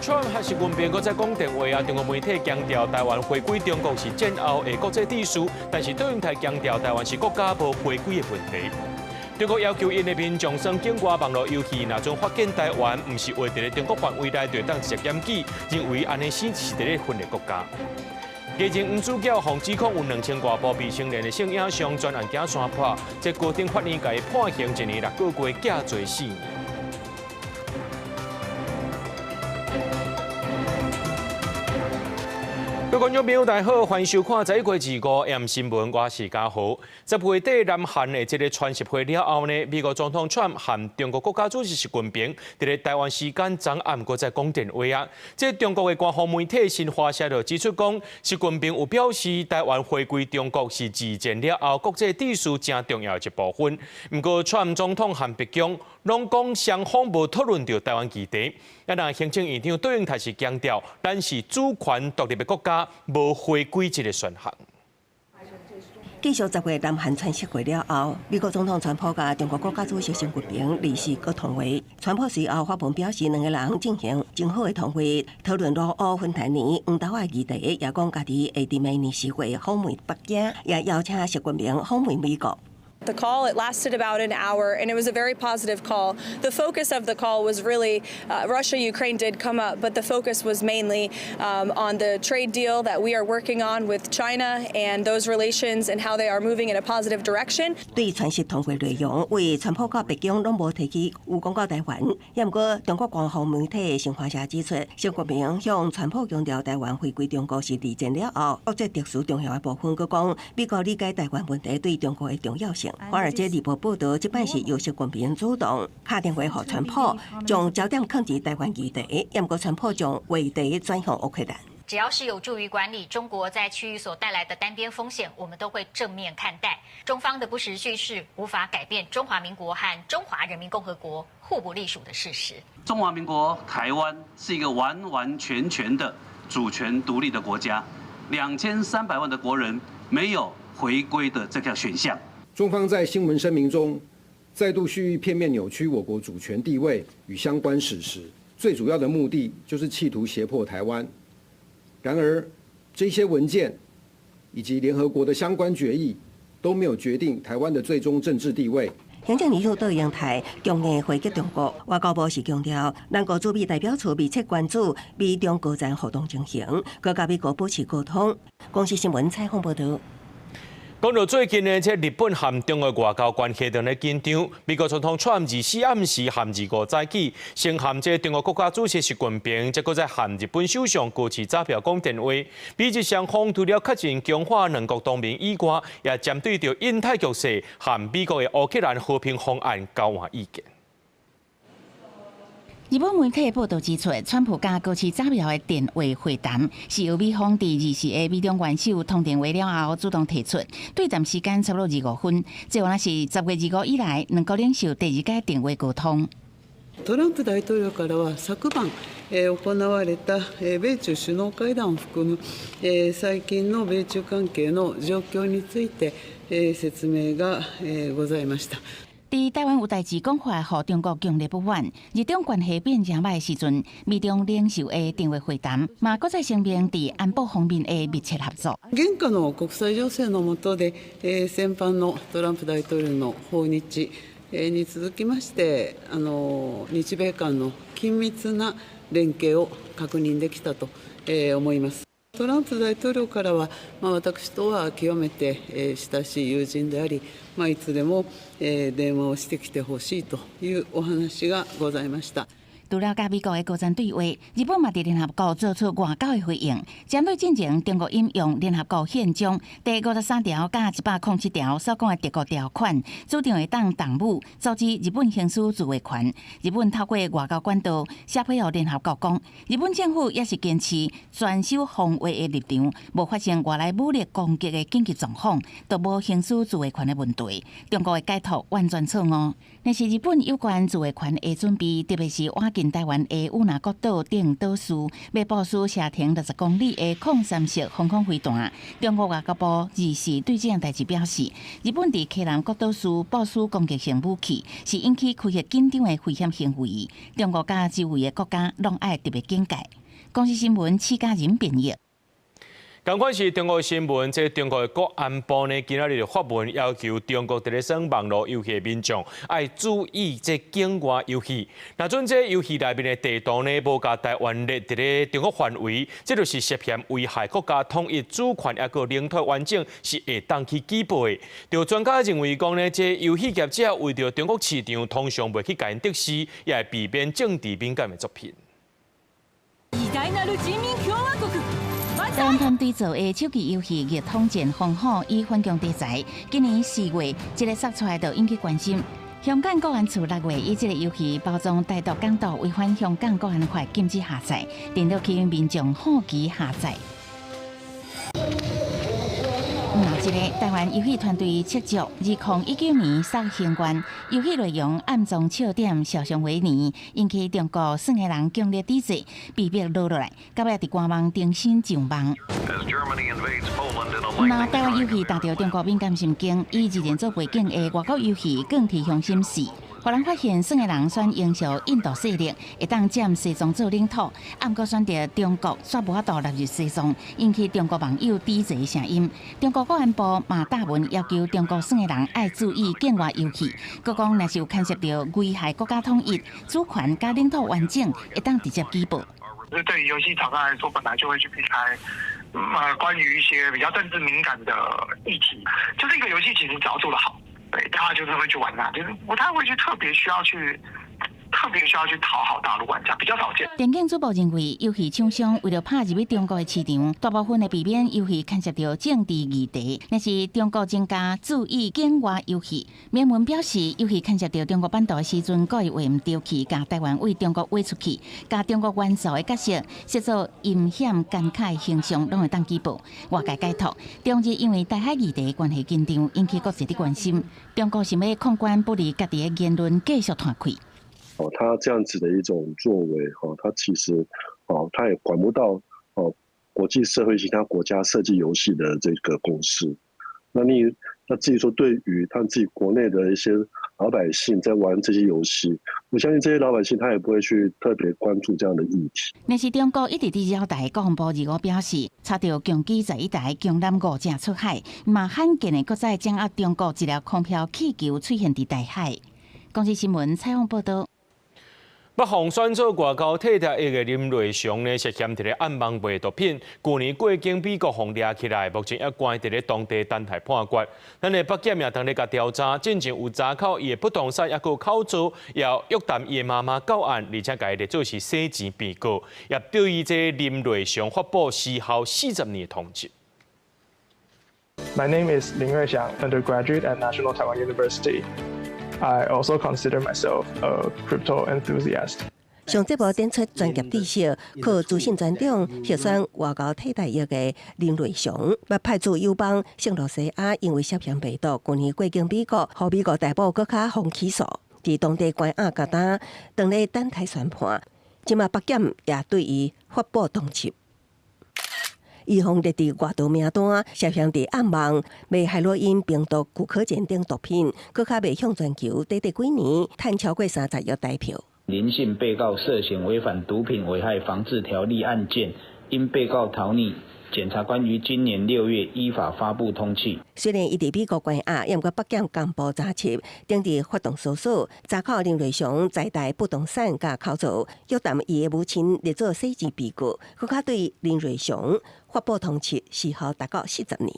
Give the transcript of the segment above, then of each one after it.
Trump 还是文边，搁在讲电话啊！中国媒体强调台湾回归中国是战后的国际秩序，但是对应台强调台湾是国家无回归的问题。中国要求因的民众算境外网络游戏，若种发现台湾唔是划在中国范围内，就当直接检举，认为安尼是在咧分裂国家。家前黄主角防指控有2000多部未成年的性影像专案件宣判，这高等法院给判刑1年6个月，假罪4年。各位观众朋友，大家好，欢迎收看《11月25 AM 新闻》，我是嘉豪。10月底，南韩的这个传习会了后呢，美国总统川普和中国国家主席习近平在台湾时间昨暗搁在讲电话啊。这中国的官方媒体新华社就指出讲，习近平有表示，台湾回归中国是自建了后国际秩序正重要的一部分。不过，川普总统和北京拢讲双方无讨论到台湾议题。也让行政院长对应台是强调，咱是主权独立的国家，无回归这个选项。继续10月南韩传习会了后，美国总统川普甲中国国家主席习近平立时搁通话。川普随后发文表示，两个人进行真好的通话，讨论陆欧芬太尼黄豆的议题，也讲家己会伫明年4月访问北京，也邀请习近平访问美国。The call, it lasted about an hour, and it was a very positive call. The focus of the call was really Russia, Ukraine did come up, but the focus was mainly on the trade deal that we are working on with China and those relations and how they are moving in a positive direction. 对传习通话内容，为川普到北京拢无提起有讲到台湾，也毋过中国官方媒体新华社指出，习近平向川普强调台湾回归中国是二战了后国际特殊重要的部分，佮讲美国理解台湾问题对中国的重要性。华尔街日报报道，这摆是由习近平主动打电话给川普，将焦点放在台湾议题，也毋过川普将话题转向乌克兰。只要是有助于管理中国在区域所带来的单边风险，我们都会正面看待。中方的不实叙事无法改变中华民国和中华人民共和国互不隶属的事实。中华民国台湾是一个完完全全的主权独立的国家，2300万的国人没有回归的这个选项。中方在新闻声明中再度蓄意片面扭曲我国主权地位与相关事实，最主要的目的就是企图胁迫台湾。然而，这些文件以及联合国的相关决议都没有决定台湾的最终政治地位。行政院长杜英台强硬回击中国，外交部是强调，咱国驻美代表处密切关注美中高层活动情形，佮甲美国保持沟通。公司新闻采访报道。讲到最近呢，这日本和中国外交关系正在紧张。美国总统川普24暗时和25早起，先和这中国国家主席习近平，再搁再和日本首相高市早苗讲电话。美日双方除了确认强化两国同盟以外，也针对着印太局势和美国的乌克兰和平方案交换意见。日本媒体报道指出，川普甲高市早苗的电话会谈是由美方伫24个美中元首通电话了后主动提出，对谈時間差不多25分，這原來是10月25以來兩國領袖第2屆電話溝通。トランプ大統領からは昨晩、行われた、米中首脳会談を含む、最近の米中関係の状況について、説明が、ございました。伫台湾有代志讲话，互中国强烈不满。日中关系变正歹的時陣，美中領袖的電話會談，嘛閣再聲明伫安保方面的密切合作。現下の国際情勢の下で、先般のトランプ大統領の訪日、に続きまして、日米間の緊密な連携を確認できたと、思います。トランプ大統領からは、私とは極めて、親しい友人であり、いつでも、電話をしてきてほしいというお話がございました。除了甲美国的高层对话，日本嘛伫联合国做出外交的回应，针对进前中国引用联合国宪章第53条甲107条所讲的德国条款，主张会当动武阻止日本行使自卫权。日本透过外交管道写配予联合国讲，日本政府也是坚持专守防卫的立场，无发生外来武力攻击的紧急状况，都无行使自卫权的问题。中国的解读完全错误。但是日本有关自卫权的准备，特别是瓦近台湾的乌那国岛顶岛屿，要部署射程60公里的空3式防空飞弹。中国外交部2时对这样代志表示，日本伫溪南国岛屿部署攻击性武器，是引起区域紧张的危险行为。中国甲周围的国家拢爱特别警戒。公司新闻戚家人编译。同款是中国新闻，即中国的国安部呢，今仔日发文要求中国伫咧耍网络游戏的民众，要注意即境外游戏。那准这游戏内面的地图呢，无甲台湾列伫咧中国范围，这就是涉嫌危害国家统一主权也个领土完整，是会当去举报的。就专家认为讲呢，这游戏业者为着中国市场，通常袂去甲因得失，也会避免政治敏感的作品。台湾团队做的手机游戏《逆通剑风火》以反共题材，今年4月这个杀出来就引起关心。香港国安处6月以这个游戏包装歹毒港独，违反香港国安法禁止下载，令到吸引民众好奇下载。这个台湾游戏团队斥足2019年杀刑官，游戏内容暗中笑点小熊维尼，引起中国耍的人强烈抵制，被迫落来，到尾伫官网重新上网。那台湾游戏达到中国敏感神经，以日本做背景的外国游戏更提向心事。互人发现耍的人选英雄印度势力，会当占西藏做领土，暗过选择中国，煞无法度纳入西藏，引起中国网友抵制的声音。中国国安部嘛大文要求中国耍的人爱注意境外游戏，佮讲若是有牵涉到危害国家统一、主权甲领土完整，会当直接举报。对于游戏厂商来说，本来就会去避开。关于一些比较政治敏感的议题，就是一个游戏，其实只要做得好，对，大家就是会去玩它，就是不太会去特别需要去讨好大陆玩家，比较少见。电竞主播认为，游戏厂商为了拍入去中国的市场，大部分的避免游戏牵涉到政治议题，但是中国增加注意境外游戏。缅文表示，游戏牵涉到中国版图的时阵，故意画唔对去，甲台湾为中国画出去，甲中国元素的角色，设做阴险感慨形象，拢会当举报。外界解读，中日因为台海议题关系紧张，引起国际的关心。中国是要控管不利家己的言论继续传开。他这样子的一种作为，他其实，他也管不到国际社会其他国家设计游戏的这个共识。那至于说对于他自己国内的一些老百姓在玩这些游戏，我相信这些老百姓他也不会去特别关注这样的议题。但是中国一直伫交代，国防部2号表示，查到共机11台共揽5架出海，嘛罕见的搁再掌握中国一粒空飘气球出现伫台海。公司新闻采访报道。北韩选做外交替代役的林瑞祥呢，涉嫌伫咧暗网卖毒品，去年过境美国被抓起来，目前也关伫咧当地等待判决。咱的北检也当咧甲调查，进前有查考伊的不动产，也有口座，也约谈伊的妈妈到案，而且甲伊列做是洗钱被告，也对于这林瑞祥发布时效40年的通缉。My name is Lin Ruixiang, undergraduate at National Taiwan University. I also consider myself a crypto enthusiast. 上节目点出专业知识，靠资讯专长协选外交替代役的林瑞祥，被派驻友邦圣罗西亚，因为涉嫌卖毒，去年过境美国，互美国逮捕，搁较封起诉。伫当地关押甲他当咧等待宣判，即马北检也对伊发布通缉。伊方列伫外岛名单，涉嫌伫暗网卖海洛因、冰毒、古柯碱等毒品，搁较卖向全球短短几年赚超过30亿台票。林姓被告涉嫌违反毒品危害防治条例案件，因被告逃匿，检察官于今年6月依法发布通缉。虽然伊伫美国关押，也毋过北检公布查册，定伫发动搜索，查考林瑞祥在台不动产甲口座，约谈伊的母亲列做洗钱被告，搁较对林瑞祥发布通缉，时效达到40年。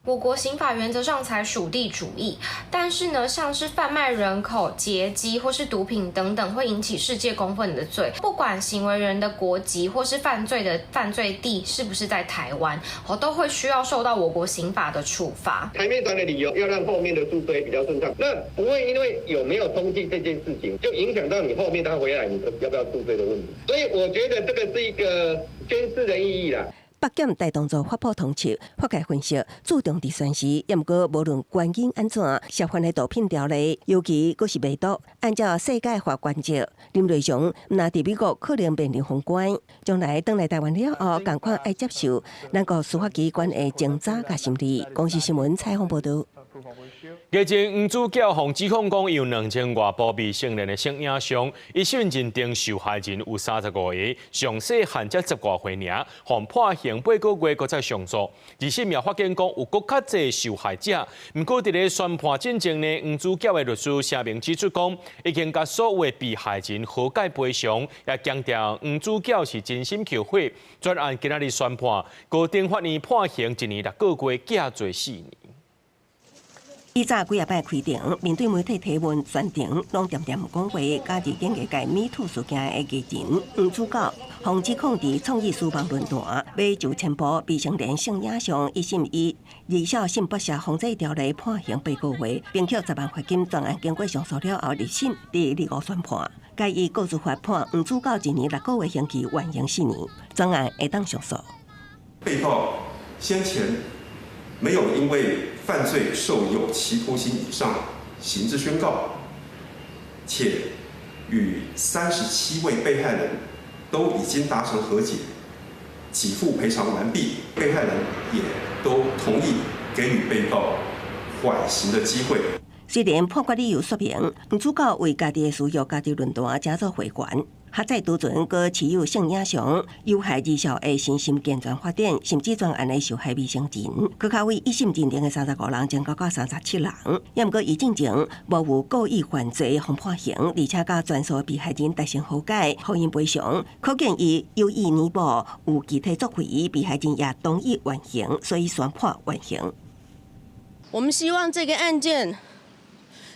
我国刑法原则上采属地主义，但是呢，像是贩卖人口、劫机或是毒品等等，会引起世界公愤的罪。不管行为人的国籍或是犯罪的犯罪地是不是在台湾，都会需要受到我国刑法的处罚。台面上的理由要让后面的诉追比较顺畅，那不会因为有没有通缉这件事情，就影响到你后面他回来你要不要诉追的问题。所以我觉得这个是一个宣示的意义啦。北检带动作发布通缉，法界分析注重伫宣示，也毋过无论原因安怎，涉犯的毒品条例，尤其阁是梅毒，按照世界法原则，林瑞祥毋但伫美国可能面临封关，将来返来台湾了后，共款爱接受咱国司法机关的侦查甲审理。公视新闻采访报道。日前，黄主角洪指控讲有2000多部未成年的性影像，伊身份认定受害人有35个，上细汉才10多岁尔，互判刑8个月，搁再上诉。而且也发现讲有搁较侪受害者，毋过伫咧宣判进前呢，黄主角的律师声明指出讲，已经甲所有的被害人和解赔偿，也强调黄主角是真心求悔。专案今仔日宣判，高等法院判刑1年6个月，加罪4年。伊早几下摆开庭，面对媒体提问，全程拢点点讲话，家己警戒界MeToo事件的艺人黄主角，洪指控伫创意书房论坛买9000部未成年性影像，一审以二小性不实防制条例判刑8个月，并扣10万罚金。专案经过上诉了后，二审第2号宣判，该以告诉法判黄主角1年6个月刑期，缓刑4年。专案会当上诉。被告先前没有因为犯罪受有期徒刑以上刑之宣告，且与37位被害人都已经达成和解，给付赔偿完毕，被害人也都同意给予被告缓刑的机会。虽然判决理由说明，黄主角为家己的需要加入论坛加做会员，下载独存搁持有性影像，有害儿少的身心健全发展，甚至专案的受害未成年，搁较为一审认定的35人增加到37人。也毋过伊进前无有故意犯罪，互判刑，而且甲全数被害人达成和解，互因赔偿，可见伊有意弥补，有具体作为，被害人也同意缓刑，所以宣判缓刑。我们希望这个案件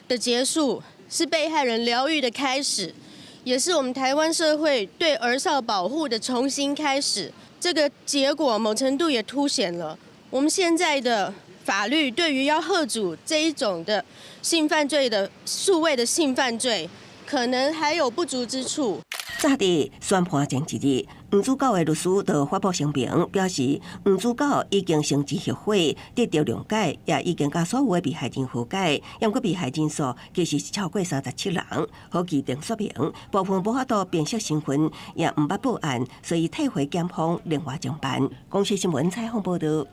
的结束是被害人疗愈的开始，也是我们台湾社会对儿少保护的重新开始。这个结果某程度也凸显了我们现在的法律对于要遏阻这一种的性犯罪的数位的性犯罪，可能还有不足之处。早伫宣判前1日，黄主角的律师就发布声明，表示黄主角已经诚挚后悔，得到谅解，也已经甲所有的被害人和解。不过被害人数其实是超过37人，好议定说明部分无法度辨识身份，也毋捌报案，所以退回检方另外侦办。公视新闻采访报道。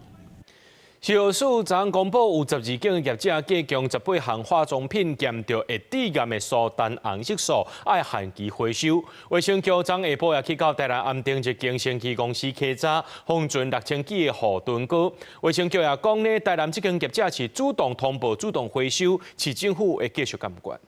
食药署昨公布，有12间业者加强18项化妆品检到会致癌的苏丹红色素，爱限期回收。卫生局昨下晡也去到台南安定一间生技公司稽查，封存6000支的护臀膏。卫生局也讲呢，台南这间业者是主动通报、主动回收，市政府会继续监管。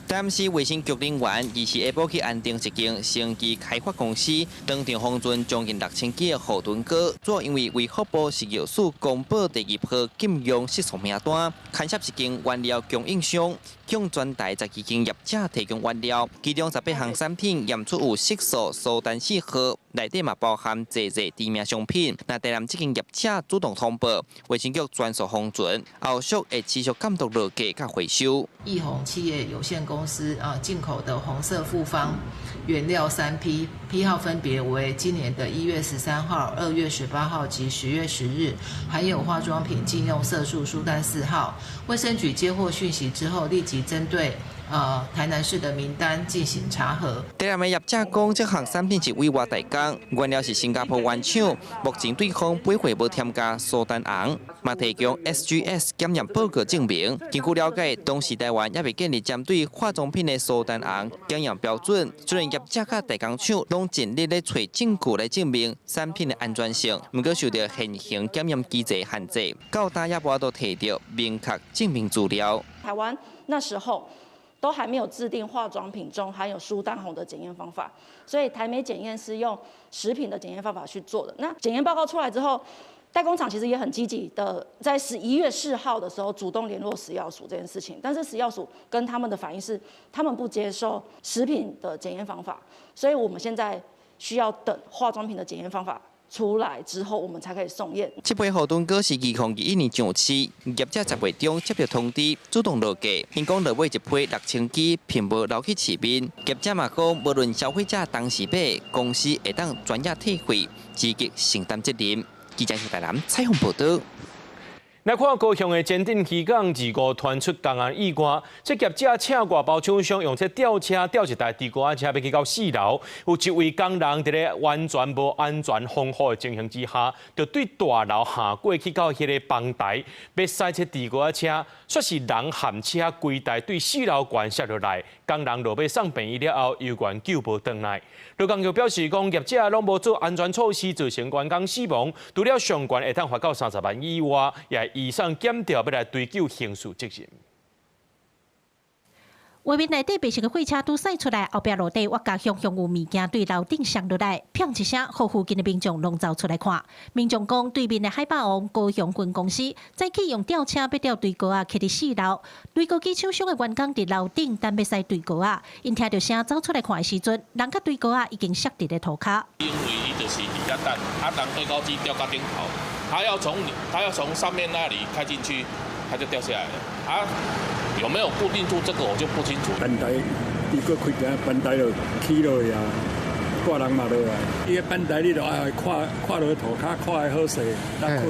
台南市卫生局人员2时下晡去安定一间生技开发公司，当场封存将近6000支的护臀膏，主要因为为福部食药署公布第2波禁用色素名单，牵涉一间原料供应商向全台12间业者提供原料，其中18项产品验出有色素苏丹4号，内底嘛包含侪知名商品。那台南这间业者主动通报，卫生局专属封存，后续会持续监督落价甲回收。益宏企业有限公司进口的红色复方原料3批，批号分别为今年的1月13号、2月18号及10月10日，含有化妆品禁用色素苏丹4号。卫生局接获讯息之后，立即针对台南市的名单进行查核。台南的业者讲，这项产品是委外代工，原料是新加坡原厂，目前对方不会无添加苏丹红，嘛提供 SGS 检验报告证明。根据了解，当时台湾也未建立针对化妆品的苏丹红检验标准，虽然业者甲代工厂拢尽力咧找证据来证明产品的安全性，不过受到现行检验机制限制，到大也无都提到明确证明资料。台湾那时候都还没有制定化妆品中含有苏丹红的检验方法，所以台美检验是用食品的检验方法去做的。那检验报告出来之后，代工厂其实也很积极的，在11月4号的时候主动联络食药署这件事情，但是食药署跟他们的反应是，他们不接受食品的检验方法，所以我们现在需要等化妆品的检验方法出来之后，我们才可以送验。这杯河豚糕是2021年上市，业者10月中接到通知，主动落价，因讲落买一批6000支，并无留去市面。业者嘛讲，无论消费者当时买，公司会当专业退费，积极承担责任。记者是台南采访报道。来看高雄的前镇渔港2号传出公安意外，这业者请外包厂商用这吊车吊一台地瓜车要去到4楼，有一位工人伫咧完全无安全防护的情形之下，就对大楼下过去到迄个帮台，要驶这地瓜车，说是人陷车规台对4楼关摔落来，工人落尾送病院了后，由员救无回来。劳工局表示，讲业者拢无做安全措施，造成员工死亡，除了上悬会当罚到30万以外，也移送检调要来追究刑事责任。画面内底白色的货车拄驶出来，后壁路底我家向有物件对楼顶上落来，砰一声，互附近的民众拢走出来看。民众讲，对面的海霸王高雄分公司早起用吊车要吊堆高啊，去伫4楼，堆高机厂商的员工伫楼顶等要驶堆高啊，因听到声走出来看的时阵，人甲堆高啊已经摔伫咧涂骹。因为伊就是伫遐等，人堆高机吊到顶头，他要从上面那里开进去，他就掉下来了有没有固定住这个我就不清楚。班台伊个开个班台就起落去啊，挂人嘛落来。伊个班台你就爱看落涂骹，看会好势，来开。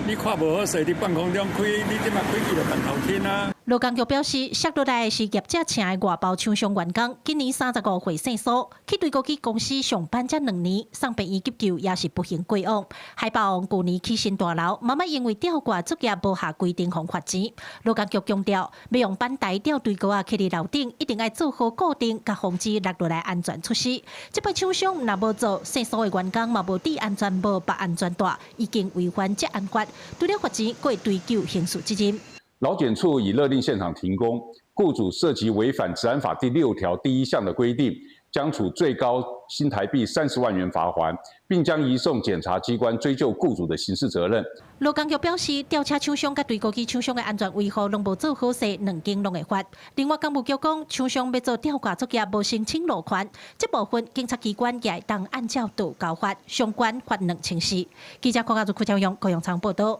你看无好势，你半空中开，你即马开去就办头天啊。劳工局表示，摔落来的是业者请的外包厂商员工，今年35岁生疏，去对高机公司上班才2年，送病院急救也是不幸过往。海霸王去年起新大楼，妈妈因为吊挂作业无下规定，互罚钱。劳工局强调，要用板台吊对高啊，去伫楼顶，一定要做好固定，甲防止落来安全出事。这摆厂商若无做，生疏的员工嘛无戴安全帽、绑安全带，已经违反职安法，除了罚钱，可以追究刑事责任。劳检处已勒令现场停工，雇主涉及违反治安法第6条第1项的规定，将处最高新台币30万元罚锾，并将移送检察机关追究雇主的刑事责任。劳工局表示，吊车厂商甲对高机厂商的安全维护拢无做好势，2件拢会罚。另外，工务局讲，厂商要做吊挂作业无申请路权，这部分警察机关也会当按照度交罚，相关罚2,400。记者柯家族柯兆勇高雄场报道。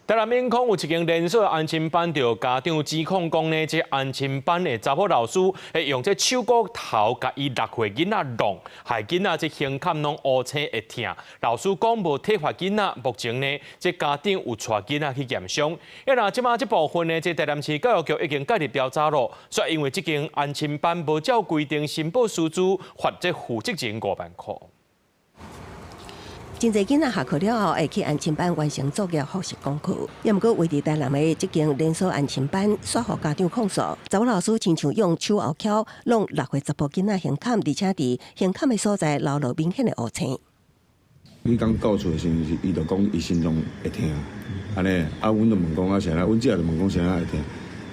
台南免空有一间连锁安亲班，就家长指控讲呢，这安亲班的查甫老师会用这手骨头甲伊6岁囡仔弄，害囡仔这胸坎拢乌青会痛。老师讲无体罚囡仔，目前呢，这家长有带囡仔去验伤。若即马这部分呢，这台南市教育局已经介入调查咯，说因为这间安亲班无照规定申报师资，罚这负责人5万块。真侪囡仔下课了后，会去安亲班完成作业、复习功课。也毋过，位伫台南的这间连锁安亲班，煞互家长控诉，查某老师亲像用手后敲，弄6岁查甫囡仔胸坎，而且伫胸坎的所在留落明显的乌青。伊刚到厝的时阵，伊就讲伊心脏会痛，安尼啊，阮就问讲啊，啥啦？阮姐就问讲啥会痛？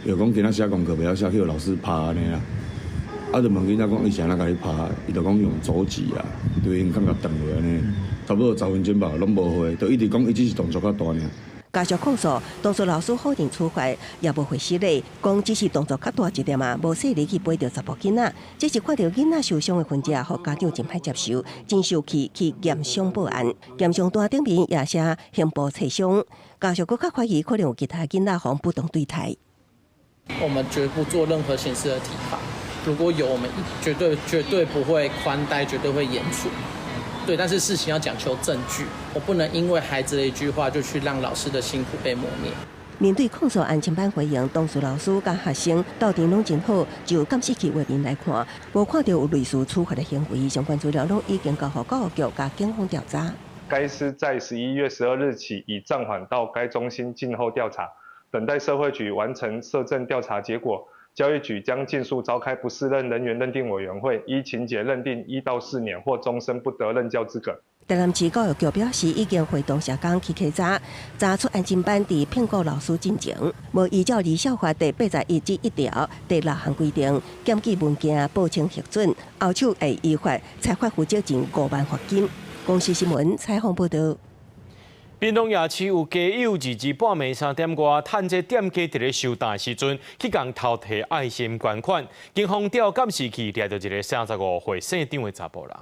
伊就讲今仔写功课袂晓写，叫老师拍安尼啦。啊，就问囡仔讲伊啥啦，甲你拍？伊就讲用手指啊，对因感觉断落安尼。差不多10分钟吧，拢无回，就一直讲，伊只是动作较大尔。家属控诉，当初老师否认处罚，也无回失礼，讲只是动作较大一点嘛，无细力去陪着查甫囡仔。只是看到囡仔受伤的痕迹，互家长真歹接受，真受气去验伤报案。验伤单顶面也写胸部擦伤，家属更较怀疑可能有其他囡仔互不当对待。我们绝不做任何形式的体罚，如果有，我们绝对不会宽待，绝对会严处。对，但是事情要讲求证据，我不能因为孩子的一句话就去让老师的辛苦被磨灭。面对控诉安亲班回应，当事老师甲学生斗阵拢真好，就监视器画面来看，无看到有类似处罚的行为，相关资料拢已经交予教育局甲警方调查。该司在11月12日起已暂缓到该中心静候调查，等待社会局完成社政调查结果。教育局将尽速召开不适任人员认定委员会，依情节认定1到4年或终身不得任教资格。台南市教育局表示，已经会同社工去查出安亲班伫骗过老师进程，无依照《儿少法》第81之1条第6项规定，检举文件报称核准，后手会依法裁罚负责人5万罚金。公视新闻采访报道。屏东夜市有家友2半暝3点外，趁这店家伫咧收单时阵，去共偷摕爱心捐款。警方调监视器抓到一个35岁姓张的查甫人。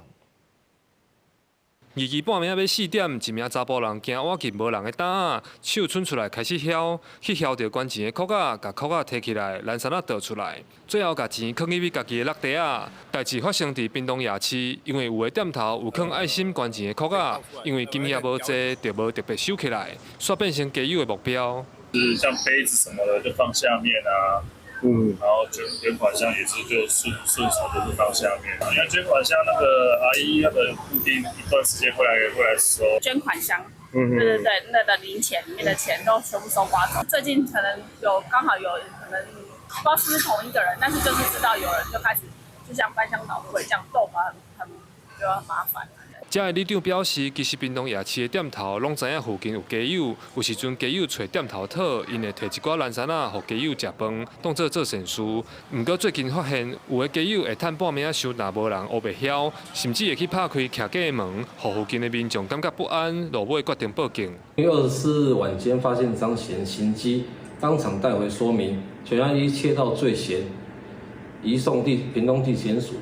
2半暝要4点，一名查甫人行挖进无人的胆仔，手伸出来开始敲，去敲着关钱的壳仔，甲壳仔摕起来，蓝衫仔倒出来，最后甲钱放入家己的落地仔。代志发生伫屏东夜市，因为有的店头有放爱心关钱的壳仔，因为金额无济，就无特别收起来，煞变成家友的目标。就是像杯子什么的就放下面啊。然后捐款箱也是就顺手就是放下面，因为捐款箱那个阿姨那个固定一段时间会来收。捐款箱，对，那个零钱里面的钱都全部收刮走。最近可能刚好有可能不知道是不是同一个人，但是就是知道有人就开始就像翻箱倒柜这样斗法，很就很麻烦。这个里长表示，其实屏东夜市的店头拢知影附近有家友，有时阵家友找店头讨，因会摕一寡烂衫仔，互家友食饭，当做善事。毋过最近发现，有的家友会趁半暝仔收，若无人黑袂晓，甚至会去拍开徛家的门，互附近的民众感觉不安，落尾决定报警。6月24日晚间发现张贤行迹，当场带回说明，全案依窃盗罪嫌，移送屏东地检署。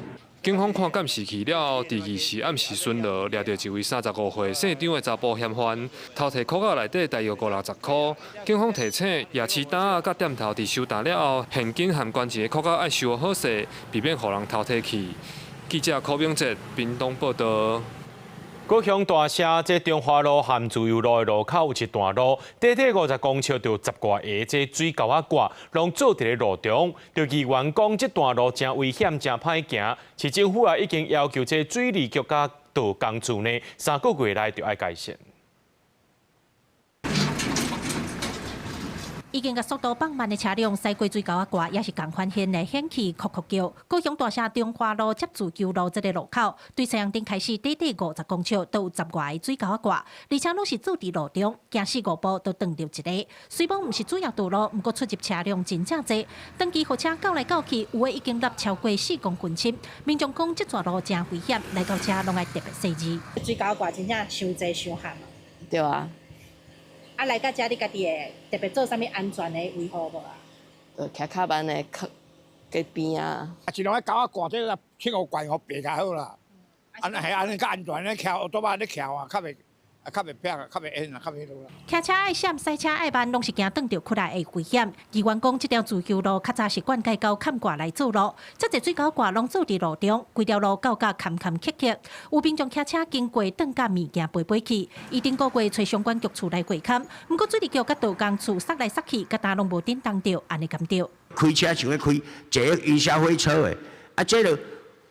警方看监视器了后，第2时暗时巡逻，抓到一位35岁姓张的查甫嫌犯，偷摕裤仔内底大约560块。警方提醒夜市档仔甲店头伫收单了后，现金和关钱的裤仔爱收好势，避免互人偷摕去。记者柯炳哲，屏东报道。高雄大社这中华路和自由路的路口有一段路，短短50公尺就10多个这水沟仔挂，拢做伫咧路中。就议员讲，这段路真危险、真歹行，市政府已经要求这水利局甲道工处呢3个月内就要改善。已经甲速度放慢的车辆驶过水沟仔挂，也是共款现的响起哭哭叫。高雄大社中华路接自由路这个路口，对西洋顶开始短短50公尺，都有10外个水沟仔挂，而且拢是走伫路中，行4、5步都撞到一个。虽然毋是主要道路，毋过出入车辆真正多，登记货车搞来搞去，有的已经落超过4公分深。民众讲这段路真危险，来到车拢爱特别细致。水沟挂真正伤济伤悍。对啊。啊，来到遮你家己会特别做啥物安全的维护无啊？徛卡板的隔边啊。尽量喺狗仔挂即个7、5怪互别较好啦。安尼较安全咧，徛多摆咧徛啊，较袂偏啊，较袂冤啊，较袂路啦。骑车爱闪，驶车爱慢，拢是惊撞到窟来的危险。议员讲，这条自由路较早是灌溉到坎挂来做路，这个水沟挂拢做伫路中，规条路搞甲坎坎坷坷。有民众骑车经过，转甲物件飞去。伊顶个月找相关局处来会勘，不过水利局甲道工处塞来塞去，甲单拢无叮当着，安尼咁着。开车想要开，坐云霄飞车的，这个。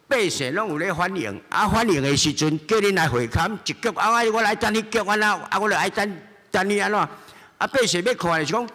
百姓拢有咧反映，反映的时阵叫恁来会勘，一局我来等你局我就来等你安怎？百姓要看的是讲，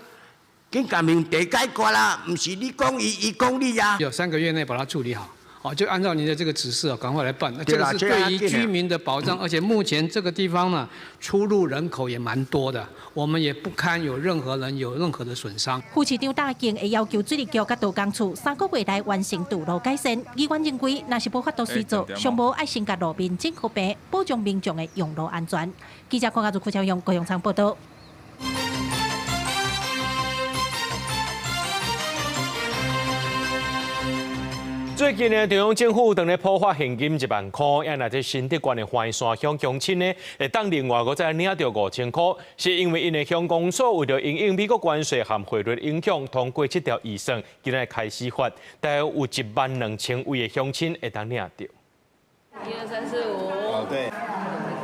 紧甲问题解决啦，唔是你讲伊讲你呀。有3个月内把它处理好。就按照您的这个指示赶快来办。这个是对于居民的保障，而且目前这个地方呢，出入人口也蛮多的，我们也不堪有任何人有任何的损伤。副市长答应会要求水利局甲道工处3个月内完成道路改善。议员认为，若是无法度随做，上无爱先甲路面整好平，保障民众的用路安全。记者郭家祖、傅超勇、高雄场报道。最近呢，中央政府正咧普发现金1万块，也那这新德县的环山乡乡亲呢，会当另外再领到5000块，是因为因的乡公所为了因应美国关税和汇率影响，通过这条预算，今日开始发，大约有12000位的乡亲会当领到。1、2、3、4、5。哦，对。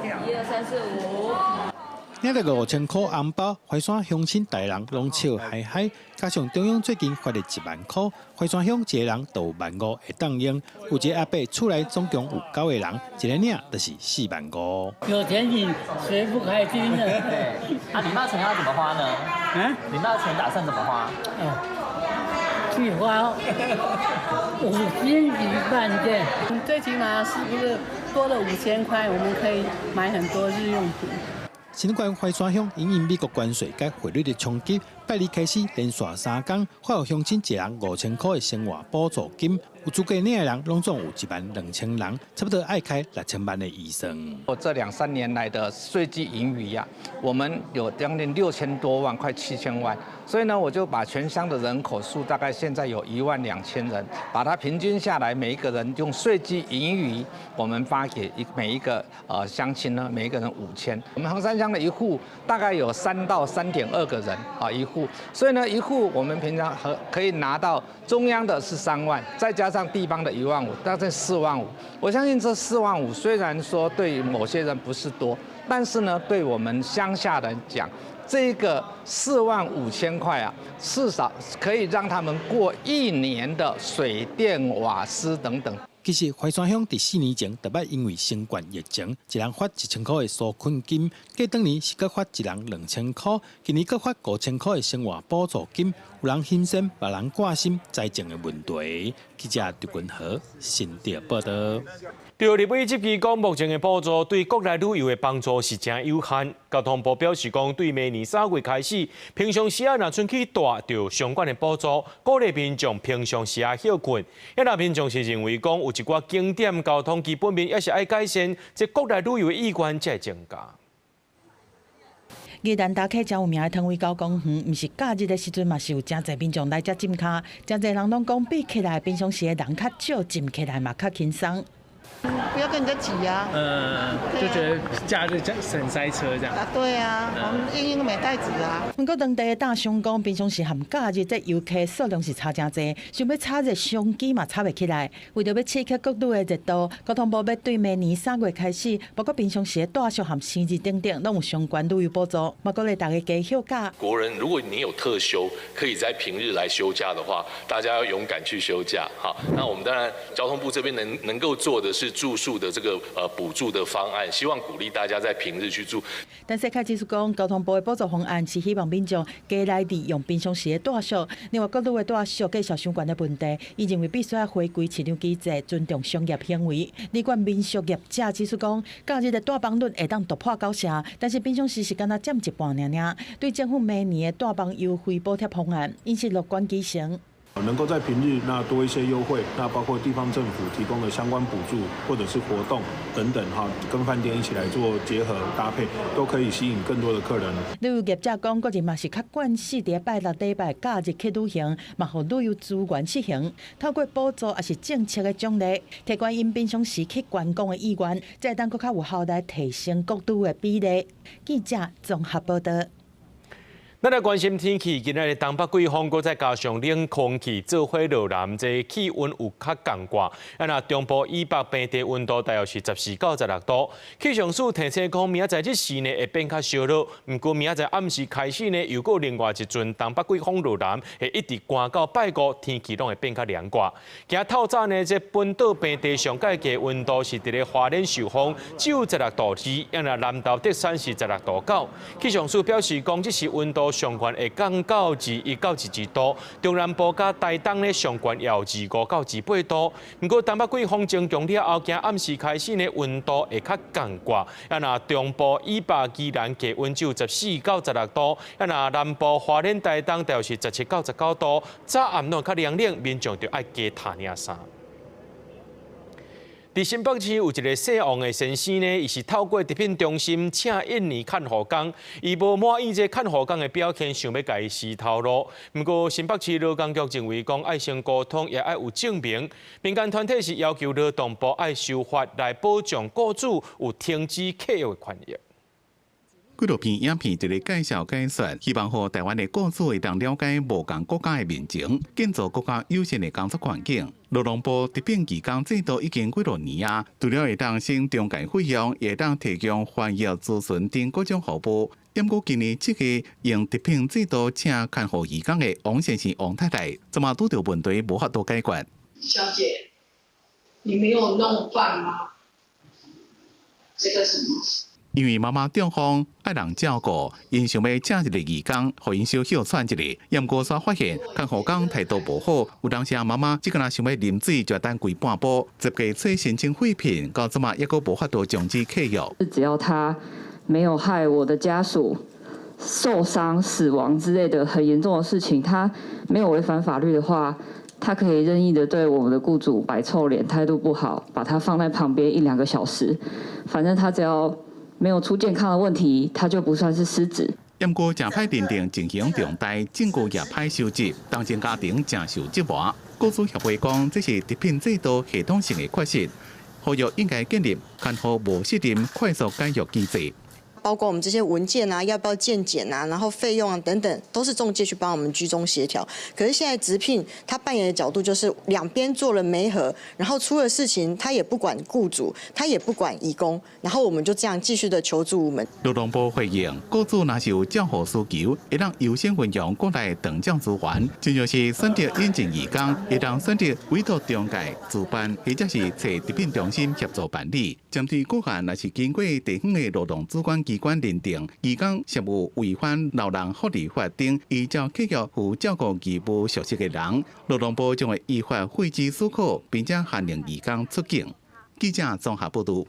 1、2、3、4、5。领到5000块红包，怀山乡亲大人拢笑嗨嗨。加上中央最近发的1万块，怀山乡一个人就15000会当用。有一个阿伯厝内总共有9个人，一个领就是45000。有钱人谁不开心呢？对。领到钱要怎么花呢？领到钱打算怎么花？去花5斤1半件，最起码是不是多了5000块，我们可以买很多日用品。新冠怀山乡因美国关税甲汇率的冲击，拜二开始连续3天发予乡亲一人5000块的生活补助金。有资格领的人拢总有12000人，差不多爱开6000万的医生。这2、3年来的税基盈余呀，我们有将近6000多万，快7000万。所以呢，我就把全乡的人口数大概现在有12000人，把它平均下来，每一个人用税基盈余，我们发给每一个乡亲呢，每一个人5000。我们横山乡的一户大概有3到3.2个人一户，所以呢，一户我们平常可以拿到中央的是3万，再加上地方的1万5，大概4万5。我相信这4万5虽然说对某些人不是多，但是呢，对我们乡下人讲，这个45000块啊，至少可以让他们过1年的水电瓦斯等等。其实怀山乡伫4年前特别因为新冠疫情，一人发1000块的纾困金，过当年是各发一人2000块，今年各发5000块的生活补助金。有人牺牲，别人挂心财政的问题。记者狄君和新竹报道。着立委执期讲，目前的补助对国内旅游的帮助是真有限。交通部表示讲，对明年3月开始，平常时若春去大，就相关的补助，鼓励民众平常时休困。若民众是认为讲有一寡景点交通基本面也是爱改善，即国内旅游的意愿才会增加。宜兰打卡真有名的汤围高公园，毋是假日的时阵嘛是有真侪民众来遮浸卡，真侪人拢讲比起来平常时的人较少，浸起来嘛较轻松。不要跟人家挤啊。就觉得假日省塞车这样。对啊，我们应用没带纸啊。不过当地的大商讲，平常时含假日这游客数量是差真侪，想要炒热商机嘛炒袂起来。为着要刺激各地的热度，交通部要对明年3月开始，包括平常时的大休和生日等等，拢有相关旅游补助，嘛鼓励大家加休假。国人，如果你有特休，可以在平日来休假的话，大家要勇敢去休假。好，那我们当然交通部这边能够做的是住宿的这个补助的方案，希望鼓励大家在平日去住。但是开指出讲，交通部的补助方案是希望民众加来利用平常时的大休。另外，各地的大休计小相关的问题，伊认为必须要回归市场机制，尊重商业行为。另外，民俗业者指出讲，假日的大房率会当突破90%，但是平常时是敢若占一半尔。对政府明年的大房优惠补贴方案，因是乐观其成。能够在平日那多一些优惠，那包括地方政府提供的相关补助或者是活动等等哈，跟饭店一起来做结合搭配，都可以吸引更多的客人。旅游业者讲，个人嘛是较惯势伫拜6、礼拜假日去旅行，嘛互旅游资源实行，透过补助也是政策的奖励，提高因平常时去观光的意愿，再当更较有效来提升各地的比例。记者综合报道。咱来关心天气，今日的东北季风，搁再加上冷空气做伙落南，这气温有较降挂。那中部以北平地温度大约是14到16度。气象署提醒讲，明仔载日时呢会变较烧热，不过明仔载暗时开始呢，又搁另外一阵东北季风落南，会一直寒到拜五，天气拢会变较凉挂。今日透早呢，这本岛平地上界的温度是伫咧花莲受风只有16度2，南投德山是16度9。气象署表示讲，这是温度上悬会降到1到12度，中南部甲台东呢上悬也有25到28度。不过东北季风增强了后，今暗时开始呢温度会较降挂。中部以北宜兰气温只有14到16度，南部花莲台东大约是17到19度。早暗拢较凉冷，民众就爱加脱领衫。伫新北市有一个姓王的先生呢，伊是透过食品中心请印尼看护工，伊无满意这看护工的表现，想要甲伊洗头路。不过新北市劳工局认为讲爱先沟通，也爱有证明。民间团体是要求劳动部爱修法来保障雇主有停止契约的权益。纪录片影片一个介绍解说，希望让台湾的雇主会当了解无同国家的民情，建造国家友善的工作环境。劳动部特聘义工制度已经几多年啊，除了会当省中介费用，也会当提供翻译、咨询等各种服务。不过今年这个用特聘制度请看护义工的王先生、王太太，怎么拄到问题无法度解决？小姐，你没有弄饭吗？这个什么？因为妈妈中风爱人照顾，因想要请一个义工，互因小小喘一下。验过才发现，看护工态度不好，有当时妈妈只个想要啉水就等跪半步，直接催申请废品，到这么也个无法度终止契约。只要他没有害我的家属受伤、死亡之类的很严重的事情，他没有违反法律的话，他可以任意的对我们的雇主摆臭脸，态度不好，把他放在旁边1-2个小时，反正他只要没有出健康的问题，他就不算是失职。验过正歹认定情形重大，证据也歹收集，当前家庭正受折磨。雇主协会讲，这是职聘制度系统性的缺失，呼吁应该建立看好无责任快速解约机制。包括我们这些文件啊，要不要健检啊，然后费用啊等等，都是仲介去帮我们居中协调。可是现在职聘他扮演的角度就是两边做了媒合，然后出了事情他也不管雇主，他也不管移工，然后我们就这样继续的求助无门。劳动部回应，雇主若是有照护需求，会当优先运用国内长照资源，就像是选择引进移工，会当选择委托中介主办，或者是找职聘中心协助办理。针对个案若是经过地方的劳动主管机关认定，移工涉有违反劳动福利法等，依照契约负照顾义务属实的人，劳动部将会依法废止诉考，并且限令移工出境。记者综合报道。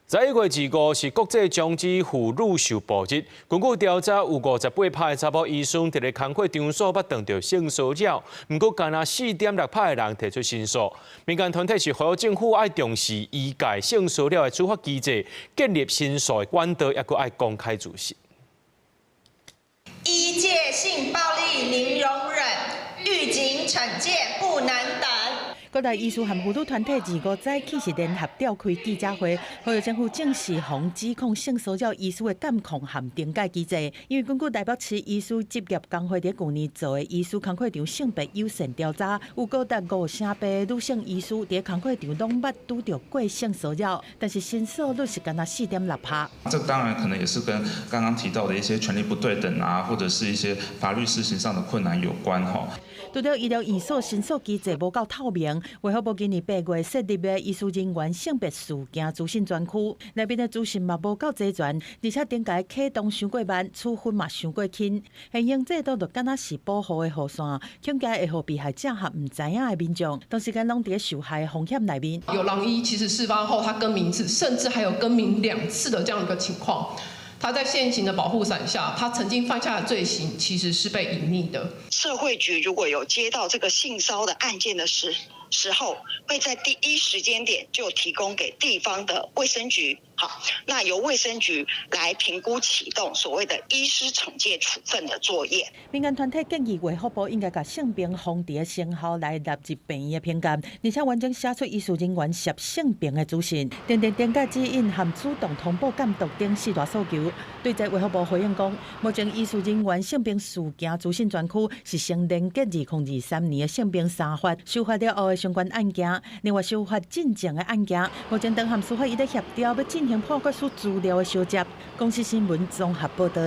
11月25是国际终止妇女受暴日。根据调查，有58%的查某医生伫咧工课场所捌碰到性骚扰，不过敢若4.6%的人提出申诉。民间团体是呼吁政府爱重视医界性骚扰的处罚机制，建立申诉的管道，也佫爱公开注释。医界性暴力零容忍，预警惩戒不能等。各大医师和妇女团体25早起是联合召开记者会，呼吁政府正视防指控性骚扰医师的监控和调解机制。因为根据台北市医师职业工会在去年做的医师工课场性别友善调查，有高达50%女性医师在工课场拢捌拄到过性骚扰，但是申诉率是敢若4.6%。这当然可能也是跟刚刚提到的一些权利不对等啊，或者是一些法律施行上的困难有关哈。除了医疗院所申诉机制无够透明，卫福部今年8月设立的医师人员性别事件资讯专区，内面的资讯嘛无够齐全，而且点解启动伤过慢，处分嘛伤过轻，现行制度就敢若是保护的雨伞，恐惊会互被害者和唔知影的民众，同时间拢伫受害的风险内面。有郎医其实事发后他更名1次，甚至还有更名2次的这样一个情况。他在现行的保护伞下，他曾经犯下的罪行其实是被隐匿的。社会局如果有接到这个性骚的案件的时候，会在第一时间点就提供给地方的卫生局。好，那由卫生局来评估启动所谓的医师惩戒处分的作业。民间团体建议卫福部应该把性平防治的成效来纳入病院的评鉴，而且完整写出医师人员涉性平的资讯，订定点解指引和主动通报监督等4大诉求。对这卫福部回应讲，目前医师人员性平事件资讯专区是先连结2023年的性平3法修法了后的相关案件，另外修法进前的案件，目前党和司法伊咧协调要进行破决书资料的收集。公司新闻综合报道。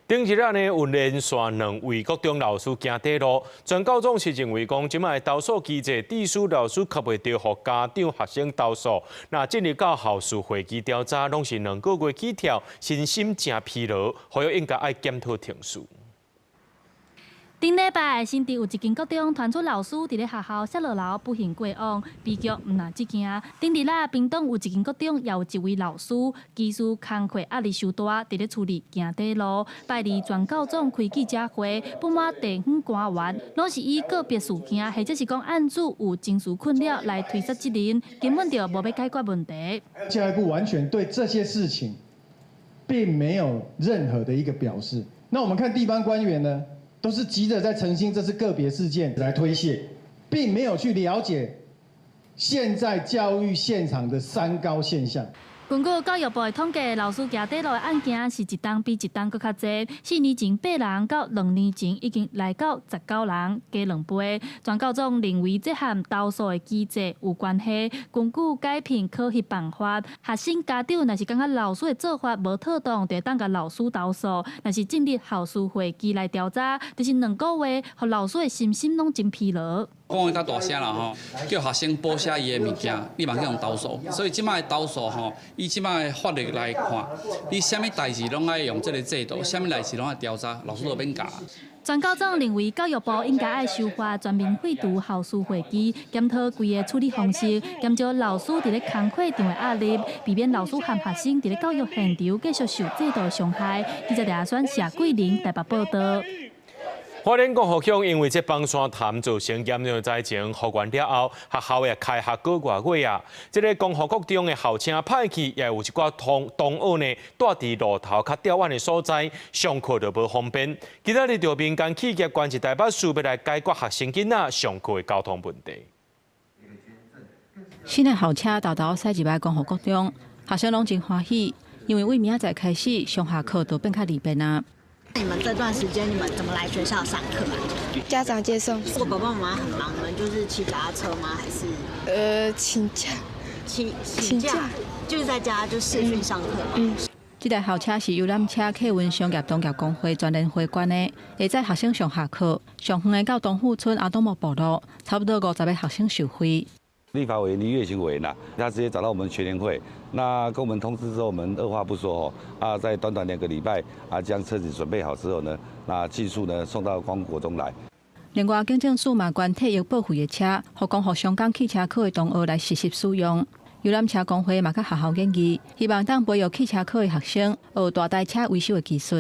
顶一日呢，有连续2位国中老师行底路，全高中是认为讲，即卖投诉机制，地书老师却袂着互家长、学生投诉。那进入到校事会议调查，拢是2个月起跳，身心真疲劳，呼吁应该爱检讨停数。顶礼拜，新竹有一间国中传出老师伫咧学校写落楼不幸过往，悲剧毋但一件。顶日啦，屏东有一间国中，也有一位老师，技术工课压力受大，伫咧处理行底路。拜二全校总开记者会，不满地方官员，拢是以个别事件或者是讲案主有情绪困扰来推卸责任，根本就无要解决问题。教育部完全对这些事情，并没有任何的一个表示。那我们看地方官员呢？都是急着在澄清这是个别事件来推卸，并没有去了解现在教育现场的3高现象。根据教育部的统计，老师行底路的案件是一档比一档搁较侪。4年前8人到2年前已经来到19人，加2倍。全校总认为这和投诉的机制有关系。根据改评考核办法，学生家长若是感觉老师的做法无妥当，就当甲老师投诉。若是进入校事会议来调查，就是2个月，互老师的心拢真疲劳。讲的较大声啦吼，叫学生补写伊的物件，你嘛去用投诉。所以即摆的投诉吼，以即摆的法律来看，你啥物代志拢爱用这个制度，啥物代志拢爱调查，老师就免教。全校总认为，教育部应该爱修法，全面废除校事会议，检讨规个处理方式，减少老师伫咧工课场的压力，避免老师和学生伫咧教育现场继续受制度伤害。记者李亚轩、谢桂玲台北报道。花莲共和乡因为这崩山潭造成严重灾情，复原了后，学校也开学过外月啊。这个共和国中的校车歹去，也有一寡同学呢，住伫路头较遥远的所在，上课就无方便。今仔日就民间企业关一台巴士，要来解决学生囡仔上课的交通问题。新的校车豆豆驶入来共和国中，学生拢真欢喜，因为为明仔载开始上下课都变较利便啊。你们这段时间你们怎么来学校上课啊？家长接送。如果爸爸妈妈很忙，你们就是骑脚踏车吗？还是请假？请假，就是在家就视讯上课吗？这台校车是游览车客运商业农业工会专联会馆的，会载学生上下课，上远的到东富村阿东木部路，差不多50个学生受惠。立法委员李月行委员呐，他直接找到我们全联会，那跟我们通知之后，我们二话不说在短短2个礼拜将车子准备好之后呢，那技术呢送到光国中来。另外，警政署嘛捐体育报废的车，互讲互香港汽车科的同学来实习使用。游览车工会嘛甲学校建议，希望当培育汽车科的学生学大台车维修的技术。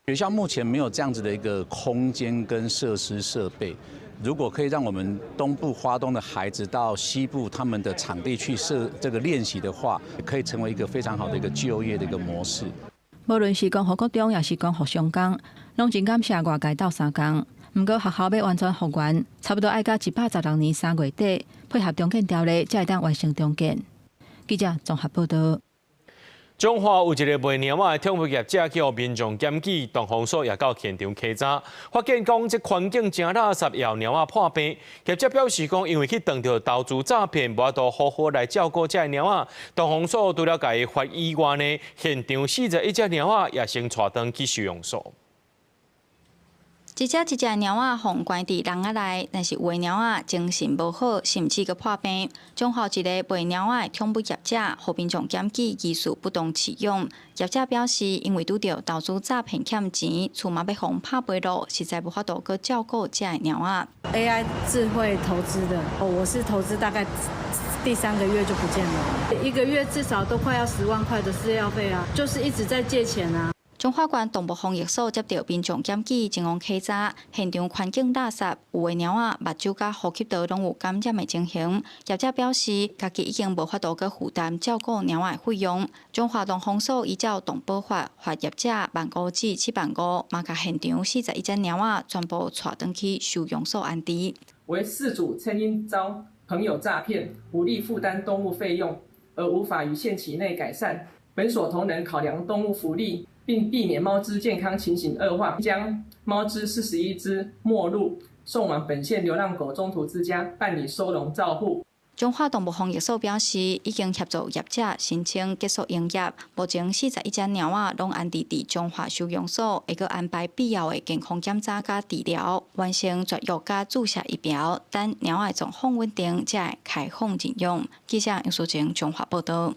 学校目前没有这样子的一个空间跟设施设备。如果可以让我们东部花东的孩子到西部他们的场地去这个练习的话，可以成为一个非常好的一个就业的一个模式。无论是讲互国中，也是讲互商港，拢真感谢外界斗相共。不过学校要完全复原，差不多要到116年3月底，配合中建条例，才会当完成中建。记者综合报道。中华有一个卖猫仔的宠物业者叫民众检举，东方所也到现场稽查，发现讲这环境真垃圾，要猫仔破病。业者表示讲，因为去撞到投资诈骗，无法度好好来照顾这猫仔。东方所除了甲伊发以外呢，现场41只猫仔也先带回去收容所。一只猫仔放关伫笼仔内，但是有的猫仔精神无好，甚至佮破病。中华一个卖猫仔的宠物业者，互民众检举技术不当启用。业者表示，因为拄到投资诈骗欠钱，厝嘛要互拍赔落，实在无法度佮照顾这的猫仔。AI 智慧投资的，我是投资大概第3个月就不见了，1个月至少都快要10万块的饲料费啊，就是一直在借钱啊。中华县动物防疫所接到民众检举，前往稽查，现场环境垃圾，有的猫仔目睭甲呼吸道拢有感染的情形。业者表示，家己已经无法度佮负担照顾猫仔的费用。中华动防所依照动保法，罚业者15000至75000，嘛甲现场41只猫仔全部带回去收容所安置。为饲主曾因遭朋友诈骗，无力负担动物费用，而无法于限期内改善，本所同仁考量动物福利，并避免猫只健康情形恶化，将猫只41只没入，送往本县流浪狗中途之家办理收容照护。中华动物防疫所表示，已经协助业者申请结束营业，目前41只猫仔拢安置伫中华收容所，会阁安排必要的健康检查甲治疗，完成绝育甲注射疫苗，等猫仔状况稳定，才会开放领养。记者杨淑晴中华报道。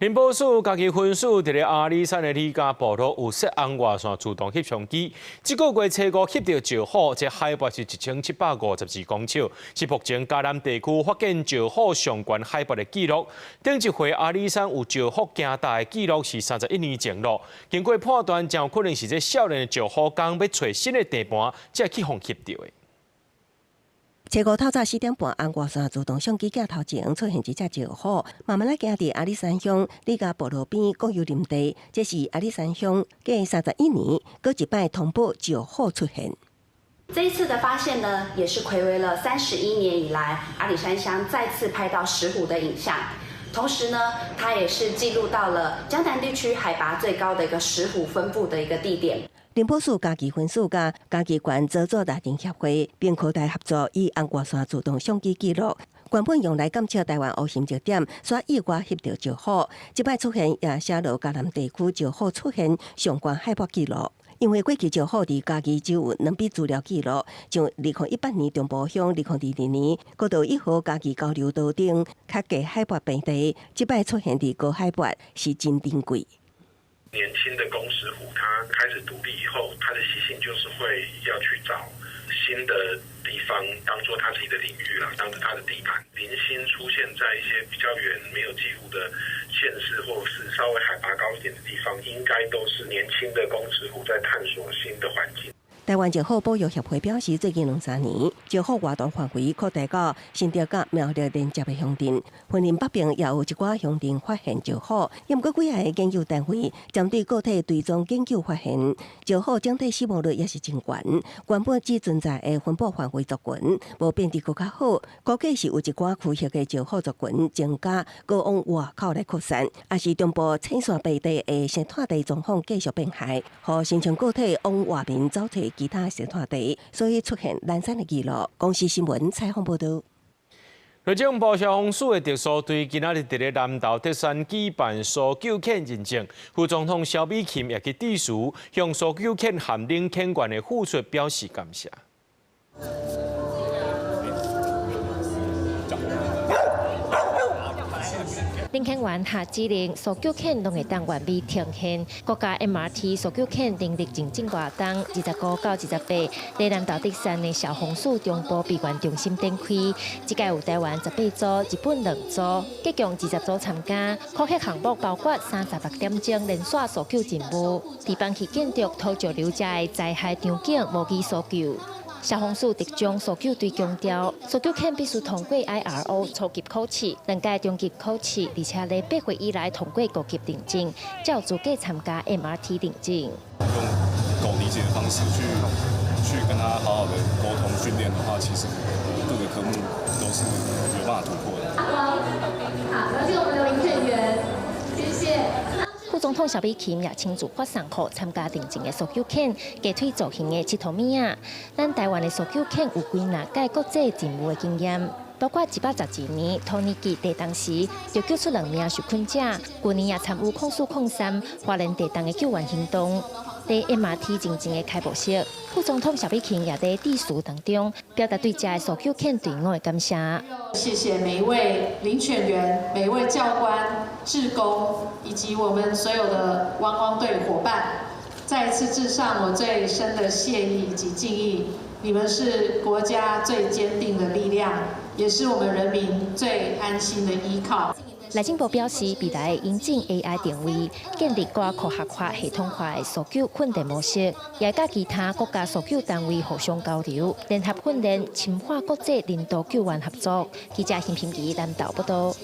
林保署家己分署伫咧阿里山的李家部落有设红外线自动翕相机，这个月初5翕到石虎，这海拔是1752公尺，是目前嘉南地区发现石虎上悬海拔的纪录。顶一回阿里山有石虎行大的纪录是31年前咯。经过判断，真有可能是这少年的石虎刚要找新的地盘，才去互翕到的。初5透早4点半，红外线自动相机镜头前出现一只石虎，慢慢来行伫阿里山乡李家部落边国有林地，这是阿里山乡隔31年，搁一摆通报石虎出现。这一次的发现呢，也是睽违了31年以来，阿里山乡再次拍到石虎的影像。同时呢，它也是记录到了江南地区海拔最高的一个石虎分布的一个地点。林保署家己分署甲家己县造作大庭协会并扩大合作，以红外线自动相机记录，原本用来监测台湾乌熊热点，所意外翕到石虎，即摆出现也写落嘉南地区石虎出现上悬海拔记录。因为过去石虎伫家己只有2笔资料记录，像2018年中部乡、2022年国道1号家己交流道顶较低海拔平地，即摆出现伫高海拔，是真珍贵。年轻的公石虎，它开始独立以后，它的习性就是会要去找新的地方，当做它自己的领域啦，当做它的地盘。零星出现在一些比较远没有记录的县市，或是稍微海拔高一点的地方，应该都是年轻的公石虎在探索新的环境。台湾石虎保育协会表示，最近2-3年，石虎活动范围扩大到新竹甲苗栗连接的乡镇，云林北边也有一寡乡镇发现石虎。因过几个研究单位针对个体追踪研究发现，石虎整体死亡率也是真悬，原本只存在的分布范围族群，无变得更较好。估计是有一寡区域的石虎族群增加，搁往外口来扩散，也是中部青线北地的生态地状况继续变坏，和形成个体往外面走退其他生态地，所以出现懒散的记录。公司新闻采访报道。内政部消防署的特殊队今仔日伫咧南投德山举办搜救犬认证，副总统萧美琴也去致辞，向搜救犬含领犬员的付出表示感谢。领犬员下指令，搜救犬拢会当完美呈现。国家 MRT 搜救犬能力认证活动，29到28，在南投德山的消防署中部闭园中心展开。这届有台湾18组，日本2组，计共20组参加。考核项目包括36点钟连续搜救任务，地方去建筑土石流下的灾害场景模拟搜救。消防署特种搜救队强调，搜救犬必须通过 IRO 初级考试、2届中级考试，而且在8岁以来通过高级认证，才有资格参加 MRT 认证。用狗理解的方式去跟他好好的沟通训练的话，其实各个科目都是有办法突破的。好，了解我们的领犬员，谢谢。副总统萧美琴也亲自发送给参加认证的搜救犬，鸡腿造型的7头米啊。咱台湾的搜救犬有归纳届国际任务的经验，包括112年土耳其地震时就救出2名受困者，去年也参与控诉控3华人地震的救援行动。在 MRT 认证的开幕式，副总统萧美琴也在致辞当中表达对这搜救犬队伍的感谢。谢谢每一位领犬员、每一位教官、志工，以及我们所有的汪汪队伙伴，再一次致上我最深的谢意以及敬意。你们是国家最坚定的力量，也是我们人民最安心的依靠。内政部表示，未来会引进 AI 定位，建立更科学化、系统化的搜救训练模式，也甲其他国家搜救单位互相交流，联合训练，深化国际人道救援合作。记者邢平仪南投报道。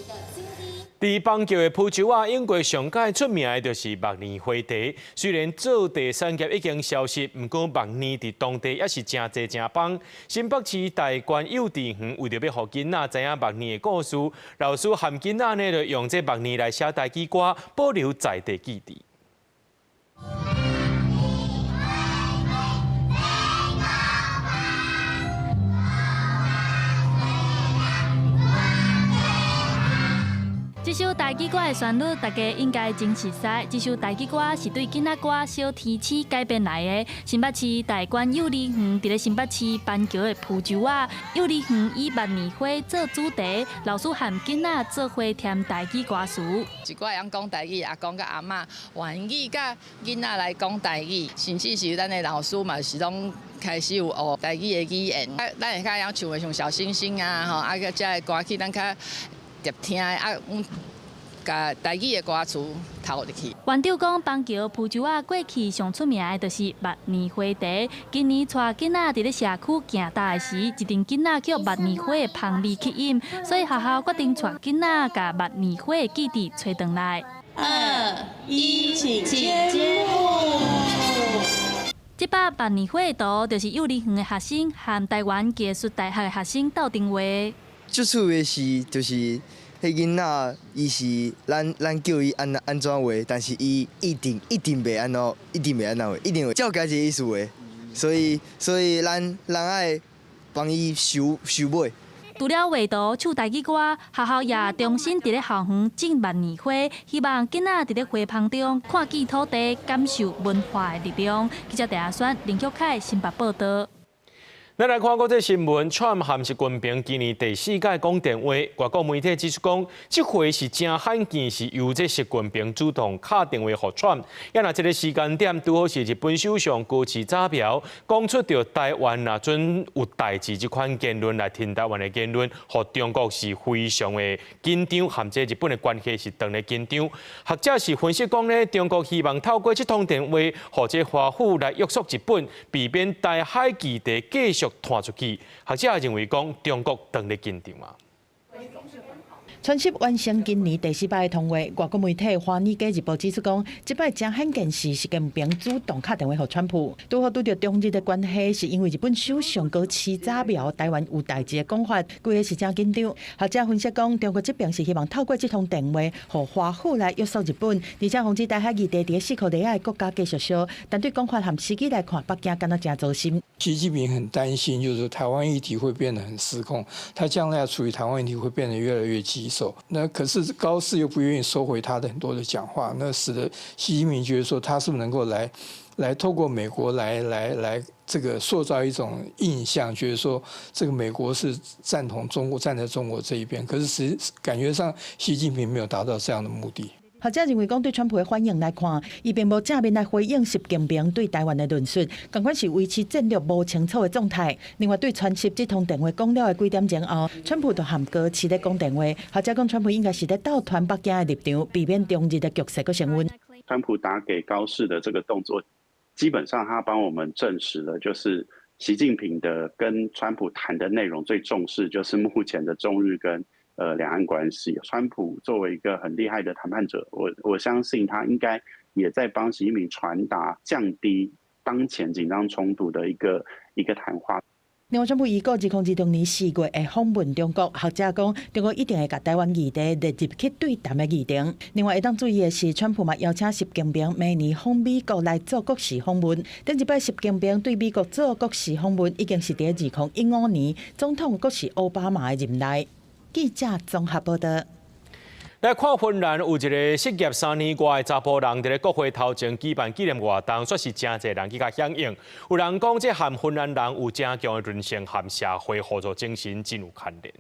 伫棒球的普州啊，英国上届出名的就是麦尼花茶。虽然做茶产业已经消失，不过麦尼伫当地也是真济真棒。新北市大观幼稚园为着要互囡仔知影麦尼的故事，老师含囡仔呢就用这麦尼来写台语歌，保留在地记忆。这首台语歌的旋律，大家应该真熟悉。这首台语歌是对囡仔歌《小天使》改编来的。新北市大观幼儿园伫咧新北市板桥的蒲州啊，幼儿园以麦尼花做主题，老师和囡仔做伙添台语歌词。一寡人讲台语，阿公甲阿嬷愿意甲囡仔来讲台语，甚至是咱的老师嘛是拢开始有学台语的语言。咱会较晓唱的像小星星啊，吼，啊个遮的歌曲咱较入听的啊，甲台语的歌词投入去。园长讲，板桥蒲州啊，过去上出名的就是麦尼花茶。今年带囡仔伫咧社区行大的时，一阵囡仔叫麦尼花的香味吸引，所以学校决定带囡仔甲麦尼花的基地找回来。2、1，请节目。这把麦尼花的图，就是幼儿园的学生和台湾技术大学的学生斗阵画。最趣的是，就是迄囡仔，伊是咱叫伊安怎画，但是伊一定袂安怎，一定会照家己意思画。所以咱爱帮伊修尾。除了画图、唱台语歌，学校也重新伫咧校园种麦尼花，希望囡仔伫咧花棚中看见土地，感受文化的力量。记者戴亚轩、林旭凯新北报道。咱来看国际新闻，川普和习近平今年第4届讲电话，外国媒体指出讲，这回是真罕见，是由这习近平主动打电话给川普。也那这个时间点，拄好是日本首相高市早苗讲出着台湾若准有代志这款言论来挺台湾的言论，和中国是非常的紧张，和这日本的关系是当然紧张。学者是分析讲呢，中国希望透过这通电话，或者华府来约束日本，避免台海基地继续传出去，学者认为讲中国当然紧张嘛。川习完成今年第4摆的通话，外国媒体《华尔街日报》指出讲，这摆真罕见是习近平主动打电话给川普，拄好拄着中日的关系，是因为日本首相高市早苗台湾有代志的讲法，规个是真紧张。学者分析讲，中国这边是希望透过这通电话，和华府来约束日本，而且防止台海议题伫4个内亚的国家继续烧。但对讲法和时机来看，北京感到真糟心。习近平很担心，就是说台湾议题会变得很失控，他将来要处理台湾议题会变得越来越棘手。那可是高市又不愿意收回他的很多的讲话，那使得习近平觉得说他是不是能够来透过美国来这个塑造一种印象，觉得说这个美国是赞同中国，站在中国这一边。可是感觉上习近平没有达到这样的目的。学者认为，讲对川普的反应来看，伊并无正面来回应习近平对台湾的论述，同款是维持战略无清楚的状态。另外，对川习这通电话讲了的几点前后，川普就和高市咧讲电话。学者讲，川普应该是咧倒传北京的立场，避免中日的局势搁升温。川普打给高市的这个动作，基本上他帮我们证实了，就是习近平的跟川普谈的内容最重视就是目前的中日跟两岸关系。川普作为一个很厉害的谈判者，我相信他应该也在帮习近平传达降低当前紧张冲突的一个谈话。另外，川普预告2020年4月会访问中国，学者讲，中国一定会把台湾议题列入去对谈的议程。另外，会当注意的是，川普嘛邀请习近平明年访美国来做国事访问。顶一摆习近平对美国做国事访问，已经是在2015年总统国是奥巴马的任内。记者综合报道。来看芬兰有一个失业3年外的查甫人，伫咧国会头前举办纪念活动，说是真侪人去甲响应。有人讲，这和芬兰人有正强的人性和社会合作精神真有牵连。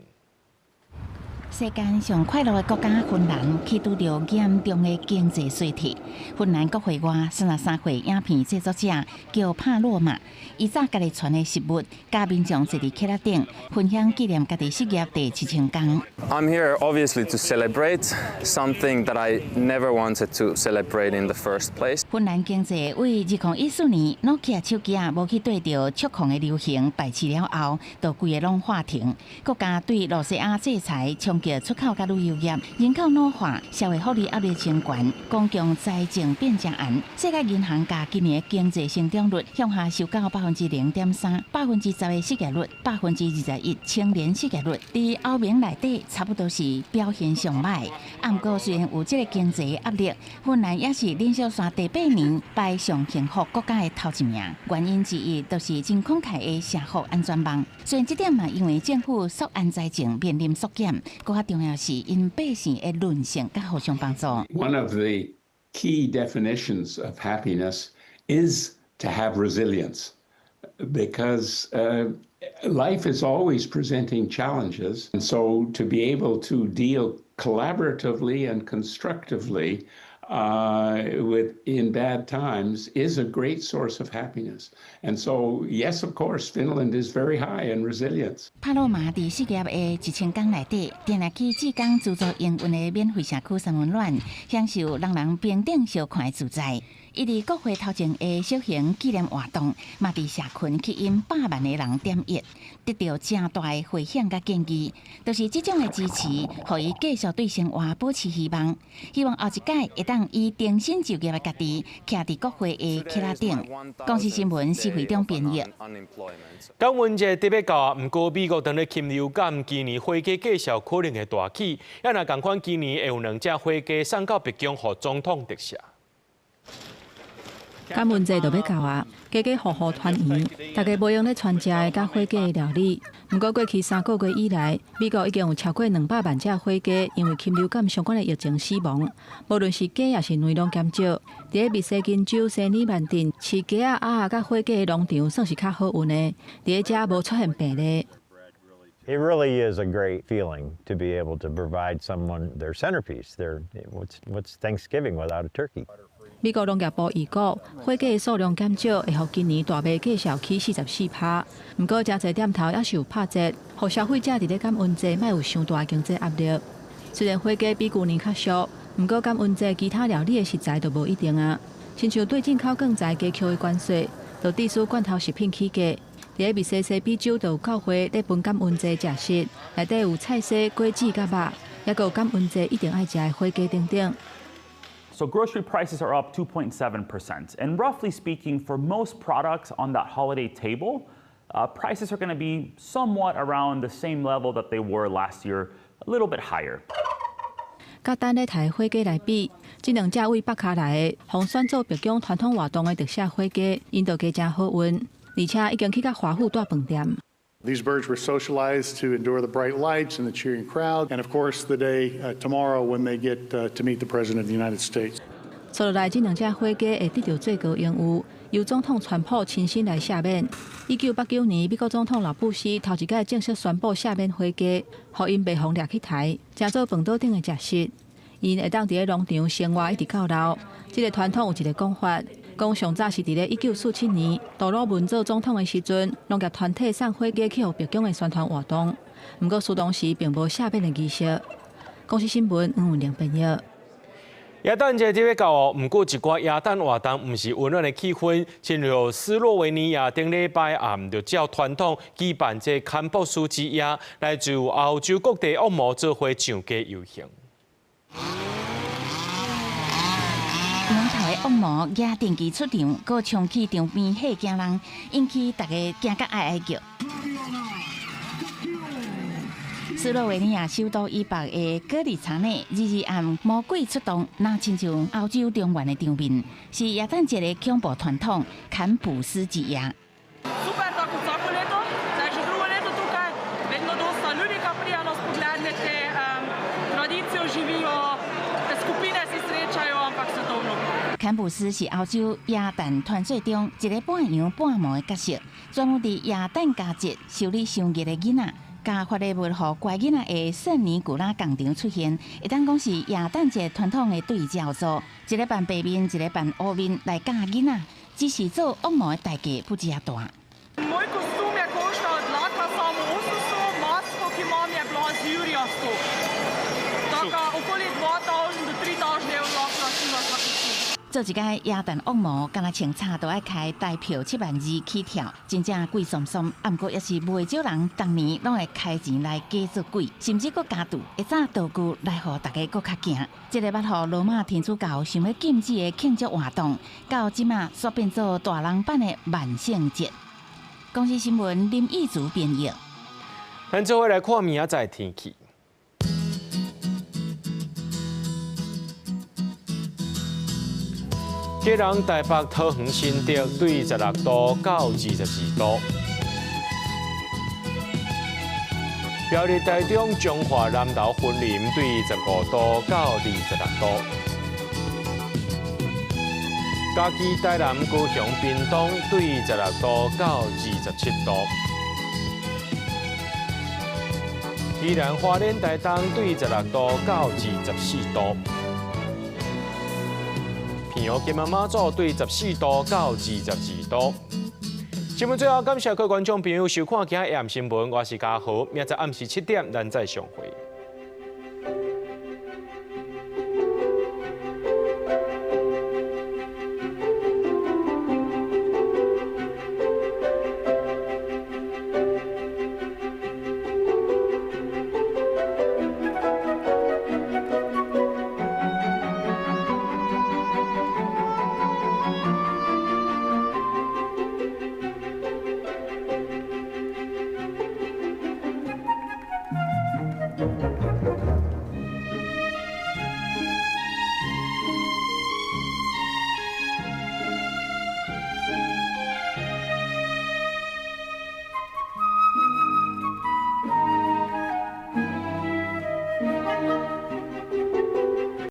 世界上快乐的国家芬兰，起拄着严重的经济衰退。芬兰国会外33岁影片制作者叫帕洛马，伊早家己传的食物，甲民众坐伫客仔顶分享纪念家己失业第7000天。I'm here obviously to celebrate something that I never wanted to celebrate in the first place. 芬兰经济为2014年诺基亚手机无去对着触控的流行排斥了后，就规个拢煞停。国家对罗西亚制裁冲击出口甲旅游业，人口老化，社会福利压力升悬，公共财政变正暗。世界银行甲今年的经济成长率向下修到0.3%，10%的失业率，21%青年失业率，伫欧盟内底差不多是表现上歹。不过虽然有这个经济压力，芬兰也是连续刷第8年排上幸福国家的头1名。原因之一就是真慷慨的社福安全网。虽然这点嘛，因为政府缩安财政面临缩减，更加重要是因百姓的韧性甲互相帮助。One of the key definitions of happiness is to have resilience, because life is always presenting challenges, and so to be able to deal collaboratively and constructively in bad times is a great source of happiness. And so, yes, of course, Finland is very high in resilience. 帕洛马伫失业的1000天内底，定来去志工资助营运的免费社区三温暖，享受人人平等相看的自在。伊伫国会头前的小型纪念活动，嘛伫社群吸引100万的人点阅，得到正大的回响甲建议。就是这种的支持，互伊继续对生活保持希望。希望后一届会当以重新就业的家己，徛伫国会的客仔顶。公司新闻是会中编译。感恩节特别到，不过美国当咧禽流感，今年火鸡计小可能会大起，也若共款今年会有2只火鸡送到白宫，予总统特赦。感恩节就要到啊，家家户户团圆，大家无用咧传食的甲火鸡的料理。不过过去3个月以来，美国已经有超过200万只火鸡因为禽流感相关的疫情死亡。无论是鸡也是内容减少，伫密西根州圣尼曼镇饲鸡鸭甲火鸡的农场算是较好运的，伫遮无出现病例。It really is a great feeling to be able to provide someone their centerpiece. What's Thanksgiving without a turkey? 美国农业部预估，火鸡的数量减少会予今年大麦计数起44%。不过，真侪店头也是有拍折，予消费者伫咧感恩节莫有伤大经济压力。虽然火鸡比去年较俗，不过感恩节其他料理的食材就无一定啊。亲像对进口更材加扣的关税，就致使罐头食品起价。伫密西西比州就有教会咧分感恩节食食，内底有菜色、果子甲肉，也有感恩节一定爱食的火鸡等等。So grocery prices are up 2.7%. And roughly speaking, for most products on that holiday table, prices are going to be somewhat around the same level that they were last year, a little bit higher. 甲等咧台火鸡来比，这两只为北卡来的，红选做白宫传统活动的特色火鸡，因就加真好运，而且已经去甲华府大饭店。These birds were socialized to endure the bright lights and the cheering crowd, and of course the day tomorrow when they get to meet the President of the United States. 接落来，这两只火鸡会得到最高荣誉，由总统川普亲身来赦免。1989年，美国总统老布希头一届正式宣布赦免火鸡，予因被封掠去台，正做饭桌顶的食食。因会当伫咧农场生活一直到老。这个传统有一个讲法。讲上早是伫咧1947年，杜鲁门做总统的时阵，农业团体送火鸡去予白宫的宣传活动。不过，苏当时并无赦免的仪式。公司新闻黄文玲编译。耶诞节就要到哦，不过一寡耶诞活动唔是温暖的气氛，亲像斯洛维尼亚顶礼拜暗就照传统举办这坎布斯之夜，来自欧洲各地恶魔做伙上街游行。龙头的恶魔也定期出场，搁冲起场边吓惊人，引起大家惊甲哀哀叫。斯洛维尼亚首都伊北的戈里查内，日暗魔鬼出动，那亲像欧洲中原的场面，是耶诞节的恐怖传统坎普斯之夜。坎普斯是欧洲耶诞传说中一个半羊半毛的角色，专门伫耶诞佳节修理伤热的囡仔，加发礼物予乖囡仔的圣尼古拉工厂出现，会当讲是耶诞节传统的对照组，一个扮白面，一个扮黑面来教囡仔，只是做恶魔的代价不只大。做一届耶诞恶魔，敢若穿插都爱开大票72000起跳，真正贵爽爽。不过也是袂少人当年拢会开钱来假做鬼，甚至佫加赌一早道具来互大家佫较惊。这个捌互罗马天主教想要禁止的庆祝活动，到即马煞变做大人版的万圣节。公司新闻林义竹编译。咱做伙来看明仔载天气。基隆台北桃园新竹对16度到22度，苗栗台中彰化南投云林对15度到26度，嘉义台南高雄屏东对16度到27度，宜兰花莲台东对16度到24度。平阳金门马祖对14度到22度。新闻最后，感谢各位观众朋友收看今日AM新闻，我是嘉豪，明仔暗时7点咱再相会。